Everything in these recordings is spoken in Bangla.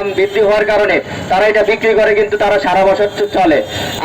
দাম বৃদ্ধি হওয়ার কারণে তারা এটা বিক্রি করে, কিন্তু তারা সারা বছর চলে।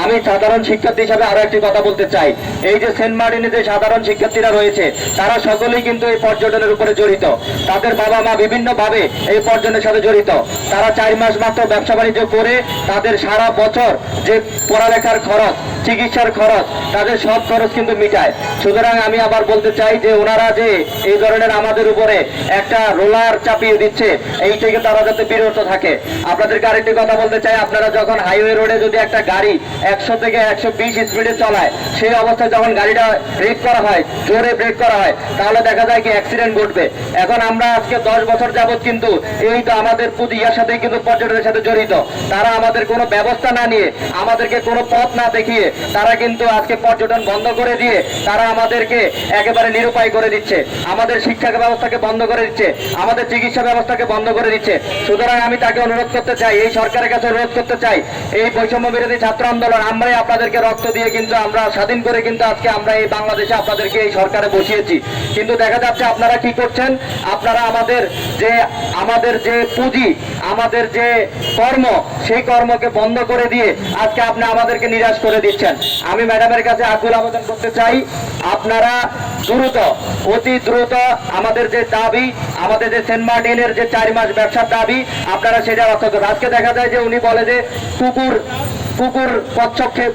আমি সাধারণ শিক্ষার্থী হিসাবে আরো একটি কথা বলতে চাই, এই যে সেন্ট মার্টিনে যে সাধারণ শিক্ষার্থীরা রয়েছে তারা সকলেই কিন্তু এই পর্যটনের উপরে জড়িত। তাদের বাবা মা বিভিন্ন ভাবে এই পর্যটনের সাথে জড়িত। তারা 4 মাস মাত্র ব্যবসা বাণিজ্য করে তাদের সারা বছর যে পড়ালেখার খরচ, চিকিৎসার খরচ, তাদের সব খরচ কিন্তু মিটায়। সুতরাং আমি আবার বলতে চাই যে ওনারা যে এই ধরনের আমাদের উপরে একটা রোলার চাপিয়ে দিচ্ছে, এই থেকে তারা যাতে বিরত থাকে। আপনাদেরকে আরেকটি কথা বলতে চাই, আপনারা যখন হাইওয়ে রোডে যদি একটা গাড়ি 100 থেকে 120 স্পিডে চলায়, সেই অবস্থায় যখন গাড়িটা ব্রেক করা হয়, জোরে ব্রেক করা হয়, তাহলে দেখা যায় কি অ্যাক্সিডেন্ট ঘটবে। এখন আমরা আজকে 10 বছর যাবত কিন্তু এই তো আমাদের পুদিয়ার সাথে কিন্তু পর্যটনের সাথে জড়িত। তারা আমাদের কোনো ব্যবস্থা না নিয়ে, আমাদেরকে কোনো পথ না দেখিয়ে তারা কিন্তু আজকে পর্যটন বন্ধ করে দিয়ে তারা আমাদেরকে একেবারে নিরুপায় করে দিচ্ছে, আমাদের শিক্ষা ব্যবস্থাকে বন্ধ করে দিচ্ছে, আমাদের চিকিৎসা ব্যবস্থাকে বন্ধ করে দিচ্ছে। সুতরাং আমি তাকে অনুরোধ করতে চাই, এই সরকারের কাছে অনুরোধ করতে চাই, এই বৈষম্য বিরোধী ছাত্র আন্দোলন আমরাই আপনাদেরকে রক্ত দিয়ে কিন্তু আমরা স্বাধীন করে কিন্তু আজকে আমরা এই বাংলাদেশে আপনাদেরকে এই সরকারে বসিয়েছি। কিন্তু দেখা যাচ্ছে আপনারা কি করছেন, আপনারা আমাদের যে পুঁজি, আমাদের যে কর্ম, সেই কর্মকে বন্ধ করে দিয়ে আজকে আপনি আমাদেরকে নিরাশ করে দিচ্ছেন। আমি ম্যাডামের কাছে আকুল আবেদন করতে চাই, আপনারা দ্রুত, অতি দ্রুত আমাদের যে দাবি, আমাদের যে সেন্ট মার্টিনের যে 4 মাস ব্যবসার দাবি, আপনারা সেটা রক্ষা করবেন। আজকে দেখা যায় যে উনি বলে যে কচ্ছপকে,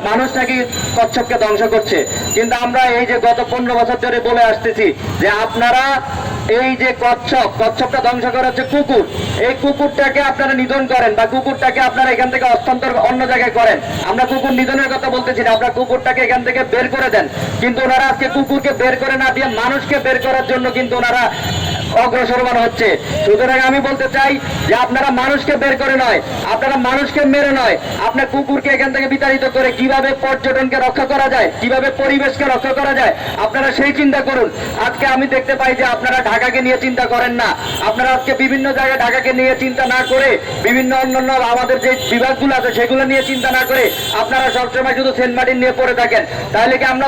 মানুষ নাকি কচ্ছপকে ধ্বংস করছে। কিন্তু আমরা এই যে গত 15 বছর ধরে বলে আসতেছি যে আপনারা এই যে কচ্ছপটা ধ্বংস করা হচ্ছে কুকুর, এই কুকুরটাকে আপনারা নিধন করেন বা কুকুরটাকে আপনারা এখান থেকে হস্তান্তর অন্য জায়গায় করেন। আমরা কুকুর নিধনের কথা বলতেছি না, আপনারা কুকুরটাকে এখান থেকে বের করে দেন। কিন্তু ওনারা আজকে কুকুরকে বের করে না দিয়ে মানুষকে বের করার জন্য কিন্তু ওনারা অগ্রসরমান হচ্ছে। সুতরাং আমি বলতে চাই যে আপনারা মানুষকে বের করে নয়, আপনারা মানুষকে মেরে নয়, আপনার কুকুরকে এখান থেকে বিতাড়িত করে কিভাবে পর্যটনকে রক্ষা করা যায়, কিভাবে পরিবেশকে রক্ষা করা যায়, আপনারা সেই চিন্তা করুন। আজকে আমি দেখতে পাই যে আপনারা ঢাকাকে নিয়ে চিন্তা করেন না, আপনারা আজকে বিভিন্ন জায়গায় ঢাকাকে নিয়ে চিন্তা না করে, বিভিন্ন অন্যান্য আমাদের যে বিভাগগুলো আছে সেগুলো নিয়ে চিন্তা না করে আপনারা সবসময় শুধু সেন্ট মার্টিন নিয়ে পড়ে থাকেন। তাহলে কি আমরা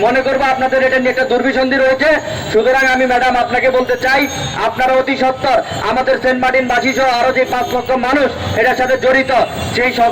মনে করবো আপনাদের এটা নিয়ে একটা দুর্বিসন্ধি রয়েছে? সুতরাং আমি ম্যাডাম আপনাকে বলতে চাই, আপনারা অতি সত্বর আমাদের সেন্ট মার্টিন বাসী সহ আরো যে 5 লক্ষ মানুষ এটার সাথে জড়িত, সেই সব